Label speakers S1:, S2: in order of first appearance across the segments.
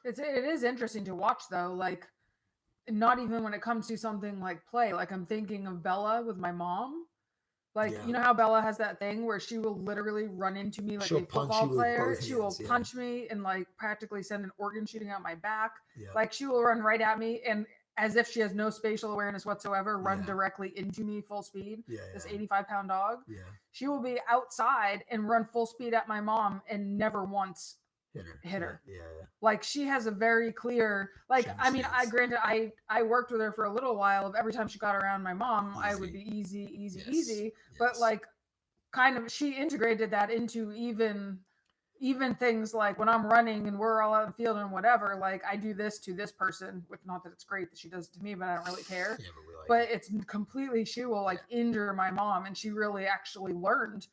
S1: it is interesting to watch though. Like, not even when it comes to something like play. Like, I'm thinking of Bella with my mom. Like,
S2: Yeah.
S1: you know how Bella has that thing where she will literally run into me like
S2: She'll
S1: a
S2: punch
S1: football
S2: you with
S1: player.
S2: both
S1: She will
S2: hands. Yeah.
S1: punch me and like practically send an organ shooting out my back.
S2: Yeah.
S1: Like, she will run right at me and as if she has no spatial awareness whatsoever, run
S2: Yeah.
S1: directly into me full speed.
S2: Yeah.
S1: This
S2: Yeah.
S1: 85-pound dog.
S2: Yeah.
S1: She will be outside and run full speed at my mom and never once
S2: Hit her.
S1: hit
S2: Yeah.
S1: her.
S2: Yeah. Yeah.
S1: Like, she has a very clear,
S2: She
S1: like, I mean, I
S2: understands.
S1: granted I worked with her for a little while. Of every time she got around my mom, I would
S2: Easy.
S1: be easy, easy,
S2: Yes.
S1: easy. But
S2: Yes.
S1: like, kind of, she integrated that into even things like when I'm running and we're all out in the field and whatever, like, I do this to this person, which, not that it's great that she does it to me, but I don't really care.
S2: Yeah, but we like
S1: But
S2: it.
S1: it's completely, she will like
S2: Yeah.
S1: injure my mom, and she really actually learned,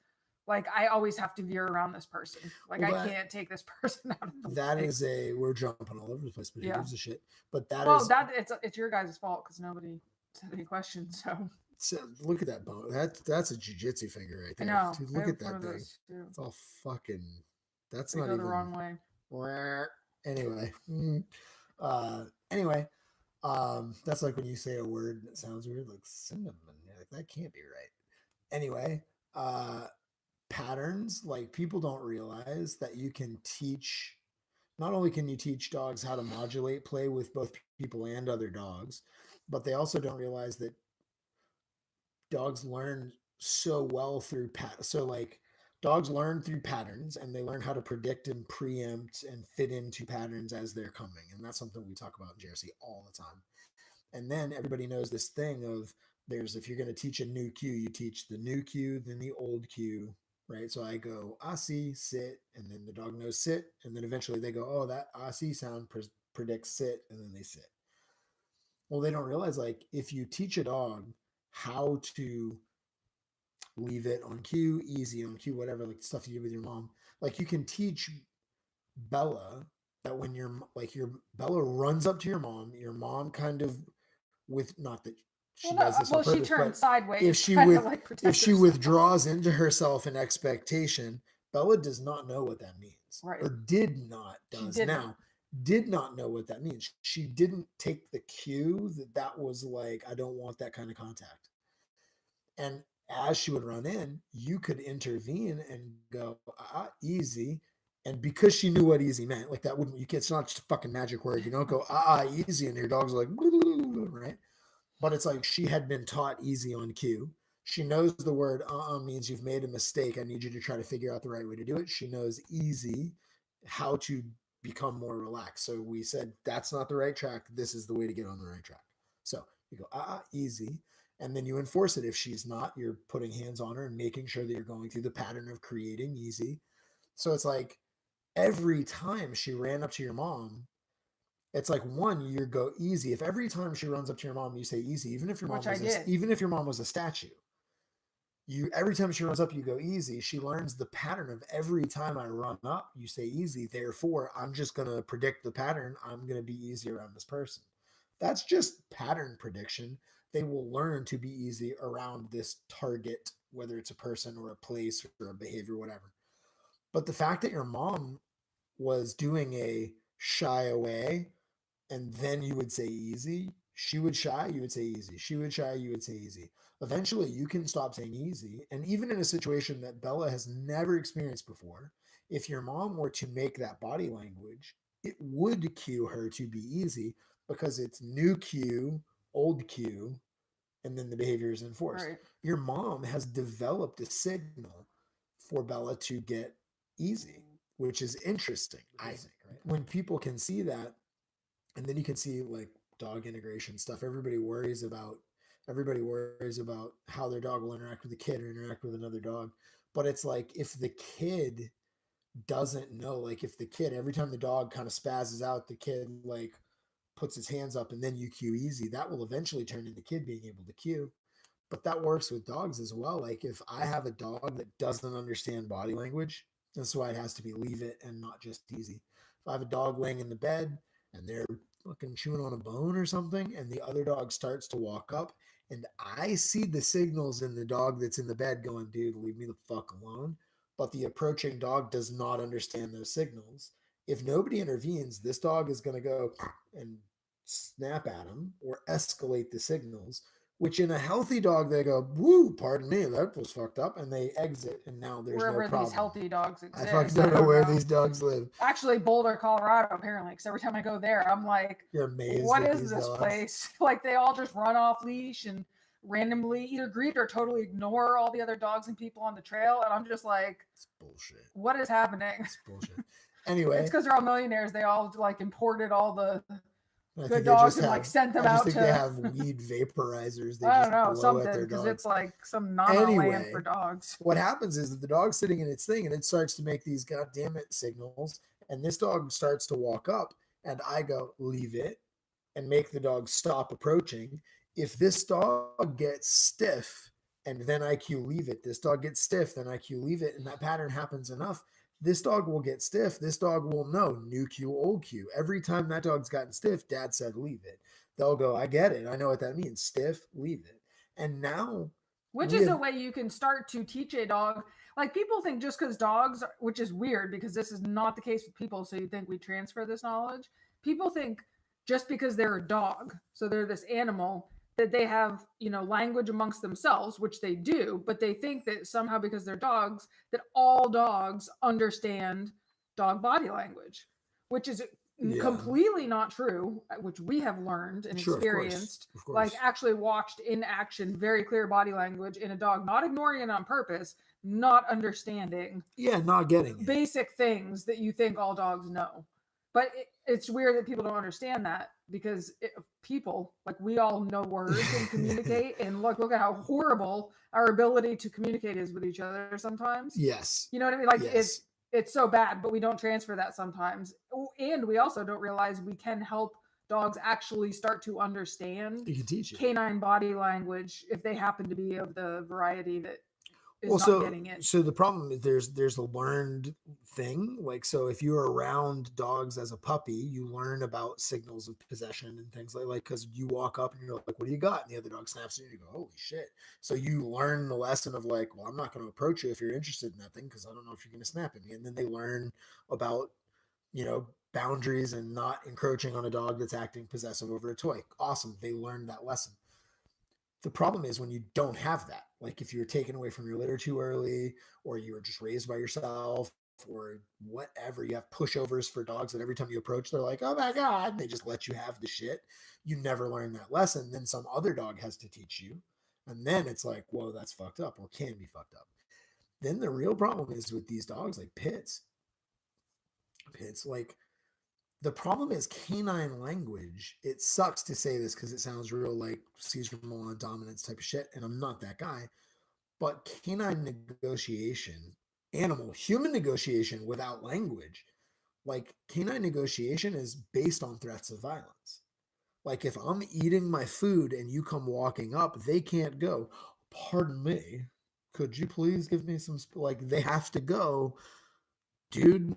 S1: like, I always have to veer around this person. Like,
S2: Well,
S1: I
S2: that
S1: can't take this person out of the
S2: that
S1: way.
S2: is a we're jumping all over the place, but who
S1: Yeah.
S2: gives a shit? But that
S1: Well,
S2: is
S1: that it's your guys' fault because nobody said any questions. So
S2: so look at that bone. That's a jujitsu finger right
S1: I
S2: there,
S1: know
S2: dude.
S1: I
S2: Look
S1: have
S2: at
S1: one
S2: that
S1: of
S2: thing.
S1: those too.
S2: It's all fucking. That's
S1: They
S2: not
S1: go the
S2: even.
S1: wrong way.
S2: Anyway. Anyway. That's like when you say a word that sounds weird, like cinnamon. You're like, that can't be right. Anyway, uh, patterns, like people don't realize that you can teach, not only can you teach dogs how to modulate play with both people and other dogs, but they also don't realize that dogs learn so well through so like dogs learn through patterns and they learn how to predict and preempt and fit into patterns as they're coming, and that's something we talk about in JRC all the time. And then everybody knows this thing of there's if you're going to teach a new cue, you teach the new cue, then the old cue, right? So I go asi, sit, and then the dog knows sit, and then eventually they go, oh, that asi sound predicts sit, and then they sit. Well, they don't realize like if you teach a dog how to leave it on cue, easy on cue, whatever, like stuff you do with your mom, like you can teach Bella that when your Bella runs up to your mom kind of with not that she
S1: Well,
S2: does
S1: no,
S2: this on
S1: well, she
S2: purpose,
S1: turned
S2: but if
S1: sideways,
S2: she
S1: kind of
S2: with
S1: like
S2: if
S1: protect
S2: she
S1: herself.
S2: withdraws into herself in expectation, Bella does not know what that means,
S1: Right.
S2: or did not
S1: She
S2: does
S1: didn't.
S2: now did not know what that means. She didn't take the cue that was like I don't want that kind of contact. And as she would run in, you could intervene and go easy. And because she knew what easy meant, like that wouldn't you? It's not just a fucking magic word. You don't go easy, and your dog's like right. But it's like she had been taught easy on cue. She knows the word means you've made a mistake. I need you to try to figure out the right way to do it. She knows easy how to become more relaxed. So we said that's not the right track. This is the way to get on the right track. So you go easy, and then you enforce it. If she's not, you're putting hands on her and making sure that you're going through the pattern of creating easy. So it's like every time she ran up to your mom, it's like one, you go easy. If every time she runs up to your mom, you say easy,
S1: Which I did.
S2: even if your mom was a statue, you every time she runs up, you go easy. She learns the pattern of every time I run up, you say easy. Therefore, I'm just gonna predict the pattern. I'm gonna be easy around this person. That's just pattern prediction. They will learn to be easy around this target, whether it's a person or a place or a behavior, whatever. But the fact that your mom was doing a shy away and then you would say easy. She would shy, you would say easy. She would shy, you would say easy. Eventually, you can stop saying easy. And even in a situation that Bella has never experienced before, if your mom were to make that body language, it would cue her to be easy because it's new cue, old cue, and then the behavior is enforced.
S1: Right.
S2: Your mom has developed a signal for Bella to get easy, which is interesting, I think, right? When people can see that, and then you can see like dog integration stuff. Everybody worries about how their dog will interact with the kid or interact with another dog. But it's like if the kid doesn't know, like if the kid every time the dog kind of spazzes out, the kid like puts his hands up and then you cue easy, that will eventually turn into kid being able to cue. But that works with dogs as well. Like if I have a dog that doesn't understand body language, that's why it has to be leave it and not just easy. If I have a dog laying in the bed and they're fucking chewing on a bone or something, and the other dog starts to walk up, and I see the signals in the dog that's in the bed going, dude, leave me the fuck alone. But the approaching dog does not understand those signals. If nobody intervenes, this dog is going to go and snap at him or escalate the signals, which in a healthy dog, they go, woo, pardon me, that was fucked up. And they exit. And now there's no
S1: Wherever these
S2: problem.
S1: healthy dogs
S2: I fucking
S1: exist.
S2: don't know where these dogs live.
S1: Actually, Boulder, Colorado, apparently, because every time I go there, I'm like,
S2: You're amazed.
S1: what
S2: at
S1: is
S2: these
S1: this
S2: dogs.
S1: place? Like, they all just run off leash and randomly either greet or totally ignore all the other dogs and people on the trail. And I'm just like,
S2: It's bullshit.
S1: what is happening?
S2: It's bullshit. Anyway,
S1: it's because they're all millionaires. They all like imported all the
S2: I
S1: good dogs and like sent them out to.
S2: They have weed vaporizers. They
S1: I
S2: just
S1: don't know,
S2: blow
S1: something,
S2: at their
S1: because
S2: dogs.
S1: it's like some non-land
S2: Anyway,
S1: for dogs.
S2: What happens is that the dog's sitting in its thing and it starts to make these goddamn it signals, and this dog starts to walk up, and I go, leave it, and make the dog stop approaching. If this dog gets stiff and then IQ leave it, this dog gets stiff, then IQ leave it, and that pattern happens enough, this dog will get stiff. This dog will know new cue, old cue. Every time that dog's gotten stiff, dad said leave it. They'll go, I get it. I know what that means. Stiff, leave it. And now,
S1: which is a way you can start to teach a dog. Like, people think just because dogs, which is weird because this is not the case with people, so you think we transfer this knowledge. People think just because they're a dog, so they're this animal, that they have, language amongst themselves, which they do, but they think that somehow because they're dogs, that all dogs understand dog body language, which is completely not true, which we have learned and experienced,
S2: of course.
S1: like actually watched in action, very clear body language in a dog, not ignoring it on purpose, not understanding.
S2: Yeah, not getting it.
S1: Basic things that you think all dogs know. But it's weird that people don't understand that, because people, like, we all know words and communicate, and look at how horrible our ability to communicate is with each other sometimes.
S2: Yes.
S1: You know what I mean? Like, it's so bad, but we don't transfer that sometimes. And we also don't realize we can help dogs actually start to understand canine body language if they happen to be of the variety that is not getting it.
S2: So the problem is there's a learned thing. Like, so if you're around dogs as a puppy, you learn about signals of possession and things like because you walk up and you're like, what do you got? And the other dog snaps at you and you go, holy shit. So you learn the lesson of like, well, I'm not going to approach you if you're interested in that thing because I don't know if you're going to snap at me. And then they learn about, boundaries and not encroaching on a dog that's acting possessive over a toy. Awesome. They learned that lesson. The problem is when you don't have that, like if you're taken away from your litter too early, or you were just raised by yourself, or whatever, you have pushovers for dogs that every time you approach, they're like, oh my God, they just let you have the shit. You never learn that lesson. Then some other dog has to teach you. And then it's like, whoa, that's fucked up, or can be fucked up. Then the real problem is with these dogs like Pits, like, the problem is canine language. It sucks to say this because it sounds real like Caesar Milan dominance type of shit, and I'm not that guy. But canine negotiation, human negotiation without language, like canine negotiation is based on threats of violence. Like if I'm eating my food and you come walking up, they can't go, pardon me, could you please give me some, like they have to go, dude,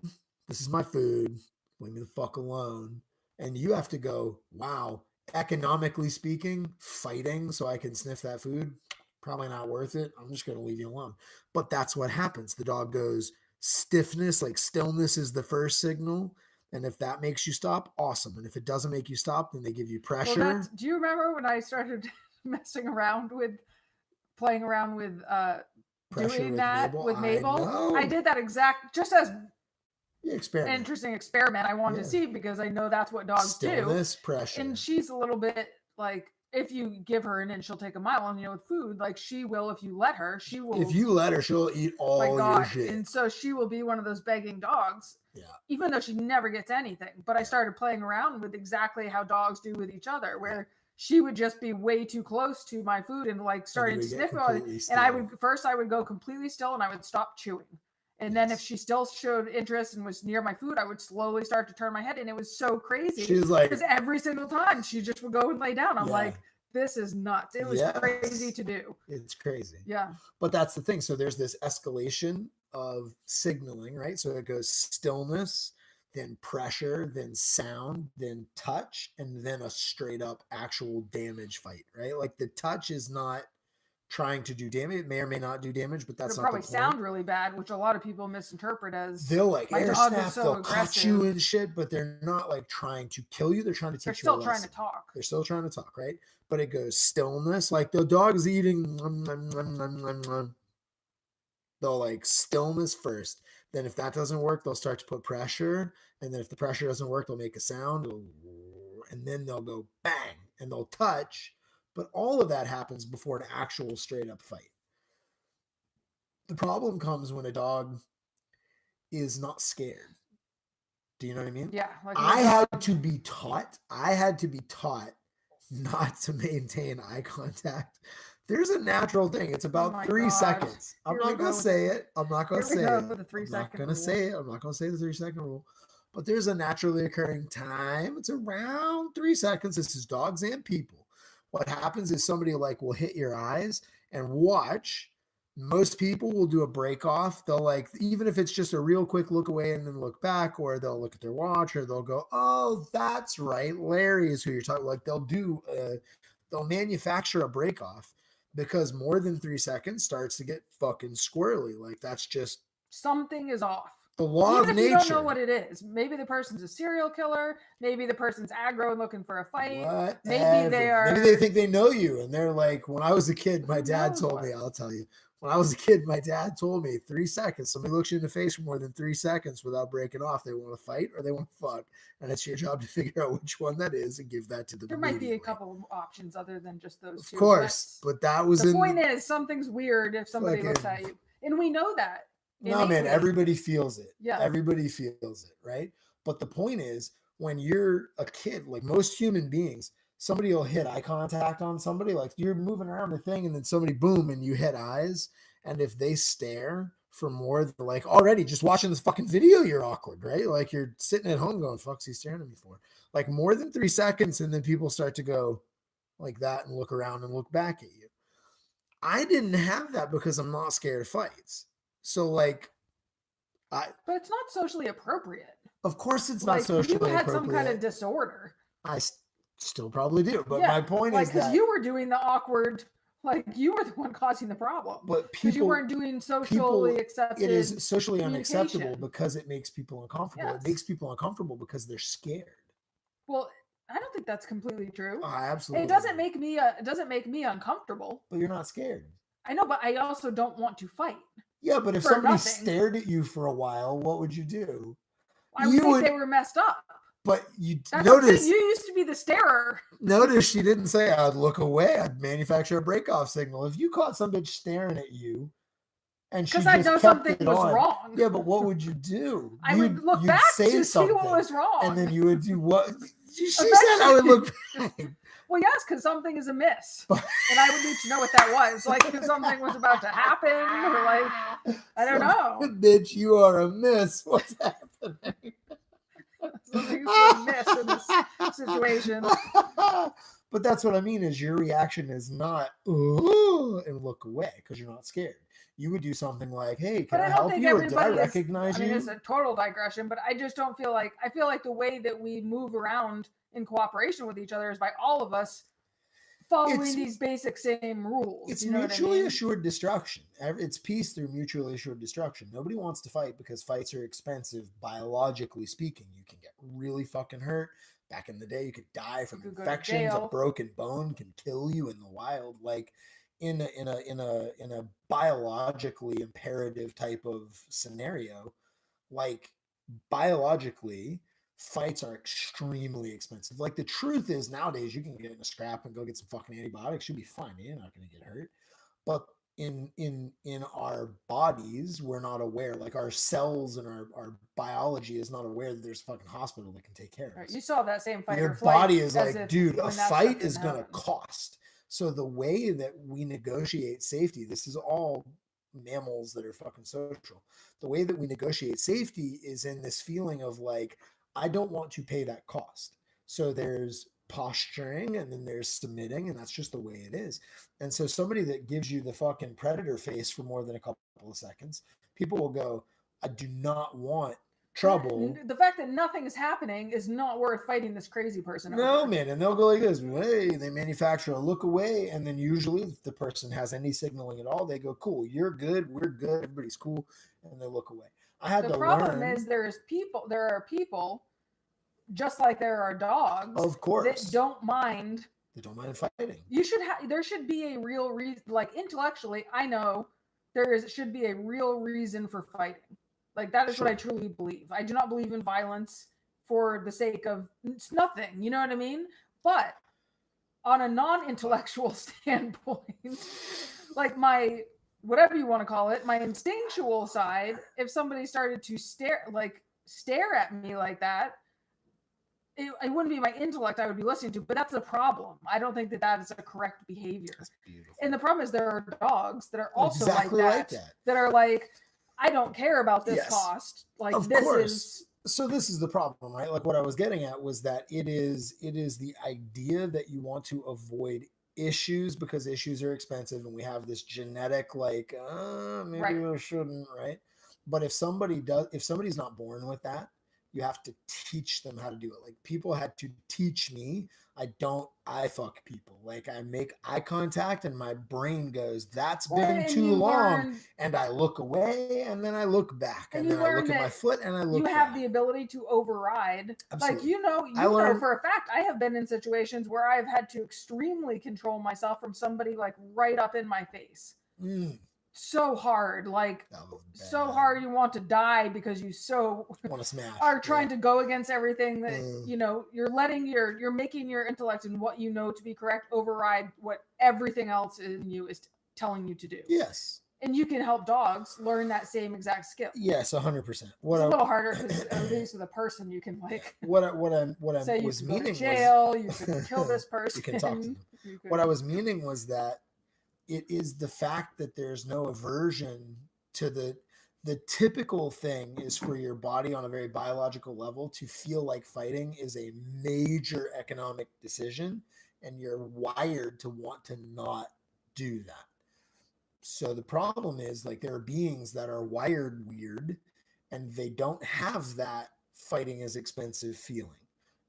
S2: this is my food. Leave me the fuck alone. And you have to go, wow, economically speaking, fighting so I can sniff that food, probably not worth it. I'm just going to leave you alone. But that's what happens. The dog goes stiffness, like stillness is the first signal. And if that makes you stop, awesome. And if it doesn't make you stop, then they give you pressure. Well,
S1: do you remember when I started playing around with doing that with Mabel? I did that just as interesting experiment I wanted to see, because I know that's what dogs
S2: Stillness, pressure.
S1: And she's a little bit like, if you give her an inch, she'll take a mile. And with food, like she will, if you let her, she will.
S2: If you let her, she'll eat all your shit.
S1: And so she will be one of those begging dogs.
S2: Yeah.
S1: Even though she never gets anything. But I started playing around with exactly how dogs do with each other, where she would just be way too close to my food and like starting to sniff on it. And I would go completely still and I would stop chewing. And then if she still showed interest and was near my food, I would slowly start to turn my head. And it was so crazy.
S2: She's like,
S1: because every single time she just would go and lay down. I'm like, this is nuts. It was crazy to do.
S2: It's crazy.
S1: Yeah.
S2: But that's the thing. So there's this escalation of signaling, right? So it goes stillness, then pressure, then sound, then touch, and then a straight up actual damage fight, right? Like the touch is not trying to do damage. It may or may not do damage, but that's
S1: It'll
S2: not
S1: probably
S2: the point.
S1: sound really bad, which a lot of people misinterpret as
S2: They'll like
S1: my
S2: air
S1: dog is
S2: snap,
S1: so
S2: they'll cut you
S1: aggressive.
S2: and shit, but they're not like trying to kill you. They're trying to teach
S1: They're
S2: you a
S1: still trying to
S2: lesson.
S1: talk.
S2: They're still trying to talk, right? But it goes stillness, like the dog's eating. They'll like stillness first. Then if that doesn't work, they'll start to put pressure. And then if the pressure doesn't work, they'll make a sound. And then they'll go bang and they'll touch. But all of that happens before an actual straight up fight. The problem comes when a dog is not scared. Do you know what I mean?
S1: Yeah. Like
S2: I had to be taught not to maintain eye contact. There's a natural thing. It's about 3 seconds. I'm not going to say it. I'm not going to say it. I'm not going to say it. I'm not going to say the 3-second rule. But there's a naturally occurring time. It's around 3 seconds. This is dogs and people. What happens is somebody like will hit your eyes and watch. Most people will do a break off. They'll like, even if it's just a real quick look away and then look back, or they'll look at their watch, or they'll go, oh, that's right. Larry is who you're talking. Like they'll manufacture a break off because more than 3 seconds starts to get fucking squirrely. Like that's just
S1: something is off.
S2: The law
S1: Even
S2: of
S1: if
S2: nature.
S1: You don't know what it is. Maybe the person's a serial killer. Maybe the person's aggro and looking for a fight.
S2: Whatever.
S1: Maybe they are.
S2: Maybe they think they know you, and they're like, when I was a kid, my dad told me. I'll tell you. When I was a kid, my dad told me 3 seconds. Somebody looks you in the face for more than 3 seconds without breaking off. They want to fight or they want to fuck, and it's your job to figure out which one that is and give that to them.
S1: There might be a couple of options other than just those two.
S2: Of course, but that was
S1: the point. Is something's weird if somebody looks at you, and we know that.
S2: No, man, everybody feels it.
S1: Yeah.
S2: Everybody feels it, right? But the point is, when you're a kid, like most human beings, somebody will hit eye contact on somebody, like you're moving around the thing, and then somebody, boom, and you hit eyes. And if they stare for more than, like, already just watching this fucking video, you're awkward, right? Like you're sitting at home going, fuck's he staring at me for? Like more than 3 seconds, and then people start to go like that and look around and look back at you. I didn't have that because I'm not scared of fights. So like,
S1: but it's not socially appropriate.
S2: Of course, it's not socially appropriate. You had
S1: some kind of disorder.
S2: I still probably do, but my point is that
S1: you were doing the awkward, like you were the one causing the problem.
S2: But people,
S1: you weren't doing socially accepted.
S2: It is socially unacceptable because it makes people uncomfortable. Yes. It makes people uncomfortable because they're scared.
S1: Well, I don't think that's completely true.
S2: Absolutely,
S1: it doesn't make me uncomfortable.
S2: But you're not scared.
S1: I know, but I also don't want to fight.
S2: Yeah, but if somebody stared at you for a while, what would you do?
S1: I would think they were messed up.
S2: But you notice
S1: you used to be the starer.
S2: Notice she didn't say I'd look away. I'd manufacture a break-off signal. If you caught some bitch staring at you, and she just
S1: I know something was wrong.
S2: Yeah, but what would you do?
S1: I would look back to see what was wrong,
S2: and then you would do what? She said I would look back.
S1: Well, yes, because something is amiss, and I would need to know what that was. Like if something was about to happen, or like I don't know.
S2: Bitch, you are amiss. What's happening?
S1: Something's amiss in this situation.
S2: But that's what I mean. Is your reaction is not ooh and look away because you're not scared. You would do something like, "Hey, can I help you? Or did I recognize you?" I mean,
S1: it's a total digression, but I just don't feel like I feel like the way that we move around in cooperation with each other is by all of us following these basic same rules.
S2: It's mutually assured destruction. It's peace through mutually assured destruction. Nobody wants to fight because fights are expensive, biologically speaking. You can get really fucking hurt. Back in the day, you could die from infections. A broken bone can kill you in the wild. Like in a biologically imperative type of scenario, like biologically, fights are extremely expensive. Like the truth is nowadays you can get in a scrap and go get some fucking antibiotics. You'll be fine. You're not going to get hurt. But in our bodies, we're not aware. Like our cells and our biology is not aware that there's a fucking hospital that can take care of us.
S1: You saw that same fight.
S2: Your body is like, dude, a fight is going to cost. So the way that we negotiate safety, this is all mammals that are fucking social. The way that we negotiate safety is in this feeling of like, I don't want to pay that cost. So there's posturing and then there's submitting, and that's just the way it is. And so somebody that gives you the fucking predator face for more than a couple of seconds, people will go, I do not want trouble.
S1: The fact that nothing is happening is not worth fighting this crazy person
S2: No,
S1: over.
S2: man. And they'll go like this. Hey, they manufacture a look away. And then usually if the person has any signaling at all, they go, cool, you're good. We're good. Everybody's cool. And they look away. I had
S1: The
S2: to
S1: problem
S2: learn.
S1: is there are people, just like there are dogs,
S2: Of course.
S1: that don't mind.
S2: They don't mind fighting.
S1: There should be a real reason, like intellectually, I know should be a real reason for fighting. Like that is what I truly believe. I do not believe in violence for the sake of it's nothing. You know what I mean? But on a non-intellectual standpoint, like my whatever you want to call it, my instinctual side, if somebody started to stare at me like that, it wouldn't be my intellect I would be listening to, but that's the problem. I don't think that is a correct behavior.
S2: That's beautiful.
S1: And the problem is there are dogs that are also
S2: exactly
S1: like that are like, I don't care about this cost. Like
S2: of
S1: this
S2: course.
S1: is
S2: so this is the problem, right? Like what I was getting at was that it is the idea that you want to avoid issues because issues are expensive and we have this genetic like maybe I shouldn't, right? But if somebody's not born with that, you have to teach them how to do it. Like people had to teach me. I fuck people. Like I make eye contact and my brain goes, that's been too long. And I look away and then I look back and then I look at my foot and I look
S1: You have the ability to override.
S2: Absolutely.
S1: Like, you know for a fact, I have been in situations where I've had to extremely control myself from somebody like right up in my face. So hard, like so hard you want to die because you so
S2: want to smash
S1: are trying to go against everything that you're making your intellect and what you know to be correct override what everything else in you is telling you to do.
S2: Yes.
S1: And you can help dogs learn that same exact skill.
S2: Yes, 100%.
S1: It's a little harder because at least with a person you can like
S2: what I was meaning
S1: was jail, you could kill this person.
S2: You can talk to them. What I was meaning was that it is the fact that there's no aversion to the typical thing is for your body on a very biological level to feel like fighting is a major economic decision and you're wired to want to not do that. So the problem is like there are beings that are wired weird and they don't have that fighting is expensive feeling.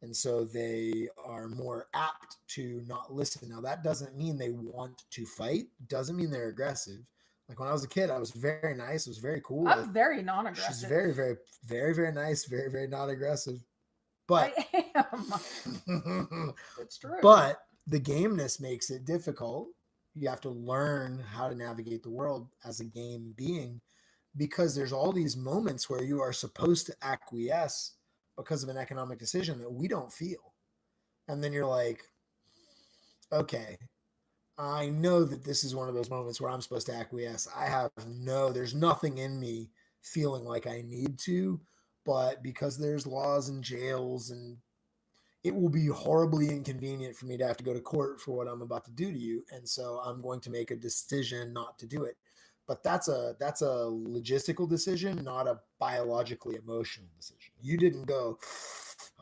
S2: And so they are more apt to not listen. Now, that doesn't mean they want to fight. Doesn't mean they're aggressive. Like when I was a kid, I was very nice. It was very cool.
S1: I'm very non-aggressive.
S2: She's very, very, very, very nice. Very, very non-aggressive. But
S1: I am. It's true.
S2: But the gameness makes it difficult. You have to learn how to navigate the world as a game being because there's all these moments where you are supposed to acquiesce because of an economic decision that we don't feel. And then you're like, okay, I know that this is one of those moments where I'm supposed to acquiesce. There's nothing in me feeling like I need to, but because there's laws and jails and it will be horribly inconvenient for me to have to go to court for what I'm about to do to you. And so I'm going to make a decision not to do it. But that's a logistical decision, not a biologically emotional decision. You didn't go,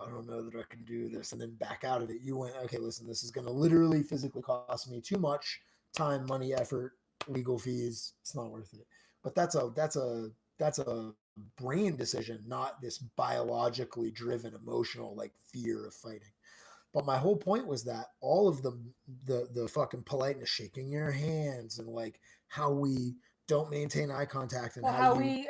S2: I don't know that I can do this, and then back out of it. You went, okay, listen, this is going to literally physically cost me too much time, money, effort, legal fees. It's not worth it. But that's a brain decision, not this biologically driven emotional like fear of fighting. But my whole point was that all of the fucking politeness, shaking your hands, and like how we don't maintain eye contact and
S1: how we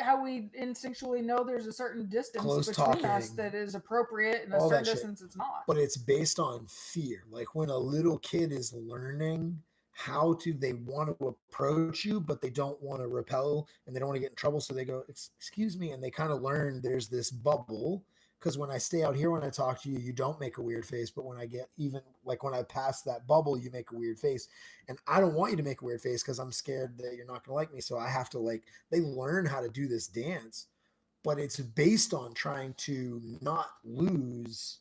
S1: instinctually know there's a certain distance between us that is appropriate and a certain distance it's not.
S2: But it's based on fear. Like when a little kid is learning they want to approach you, but they don't want to repel and they don't want to get in trouble. So they go, excuse me. And they kind of learn there's this bubble. Because when I stay out here, when I talk to you, you don't make a weird face. But when I get when I pass that bubble, you make a weird face. And I don't want you to make a weird face because I'm scared that you're not going to like me. So I have to they learn how to do this dance. But it's based on trying to not lose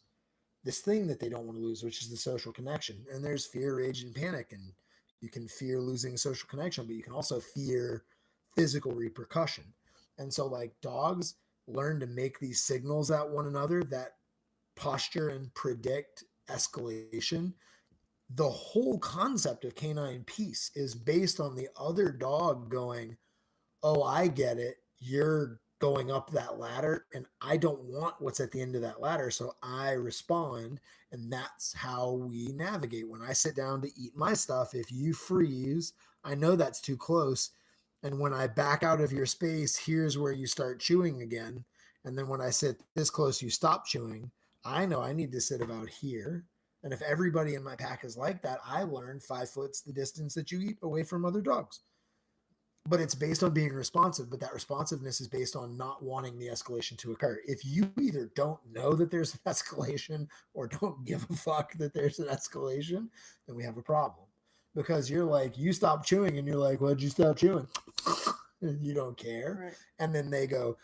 S2: this thing that they don't want to lose, which is the social connection. And there's fear, rage, and panic. And you can fear losing social connection, but you can also fear physical repercussion. And so like dogs learn to make these signals at one another that posture and predict escalation. The whole concept of canine peace is based on the other dog going, oh, I get it. You're going up that ladder, and I don't want what's at the end of that ladder. So I respond, and that's how we navigate. When I sit down to eat my stuff, if you freeze, I know that's too close. And when I back out of your space, here's where you start chewing again. And then when I sit this close, you stop chewing. I know I need to sit about here. And if everybody in my pack is like that, I learned 5 foot's the distance that you eat away from other dogs. But it's based on being responsive, but that responsiveness is based on not wanting the escalation to occur. If you either don't know that there's an escalation or don't give a fuck that there's an escalation, then we have a problem. Because you're like, you stop chewing, and you're like, why'd you stop chewing? And you don't care.
S1: Right.
S2: And then they go,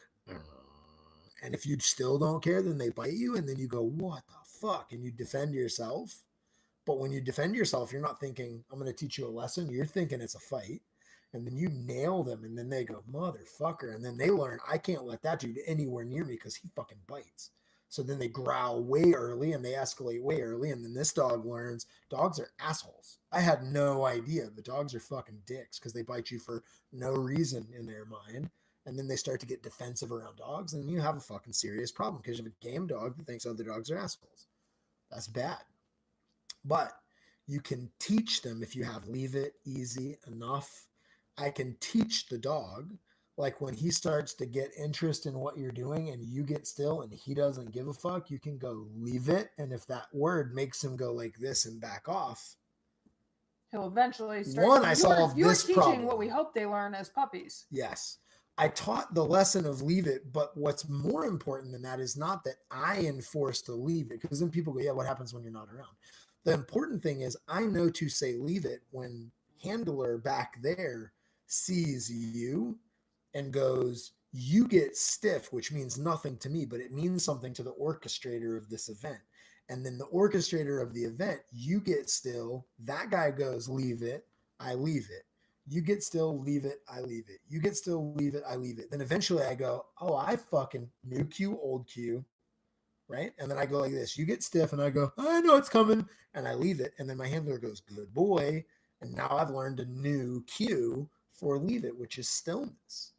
S2: and if you still don't care, then they bite you, and then you go, what the fuck? And you defend yourself. But when you defend yourself, you're not thinking, I'm going to teach you a lesson. You're thinking it's a fight. And then you nail them, and then they go, motherfucker. And then they learn, I can't let that dude anywhere near me because he fucking bites. So then they growl way early, and they escalate way early. And then this dog learns dogs are assholes. I had no idea. The dogs are fucking dicks because they bite you for no reason in their mind. And then they start to get defensive around dogs, and you have a fucking serious problem because you have a game dog that thinks other dogs are assholes. That's bad. But you can teach them if you have leave it, easy, enough. I can teach the dog, like when he starts to get interest in what you're doing and you get still and he doesn't give a fuck, you can go leave it. And if that word makes him go like this and back off,
S1: he'll eventually start.
S2: One, I solved
S1: you were
S2: this
S1: teaching
S2: problem.
S1: what we hope they learn as puppies.
S2: Yes. I taught the lesson of leave it, but what's more important than that is not that I enforce to leave it, because then people go, yeah, what happens when you're not around? The important thing is I know to say leave it when handler back there sees you and goes, you get stiff, which means nothing to me, but it means something to the orchestrator of this event. And then the orchestrator of the event, you get still, that guy goes, leave it, I leave it. You get still, leave it, I leave it. You get still, leave it, I leave it. Then eventually I go, oh, I fucking new cue, old cue, right? And then I go like this, you get stiff, and I go, I know it's coming, and I leave it. And then my handler goes, good boy. And now I've learned a new cue for leave it, which is stillness.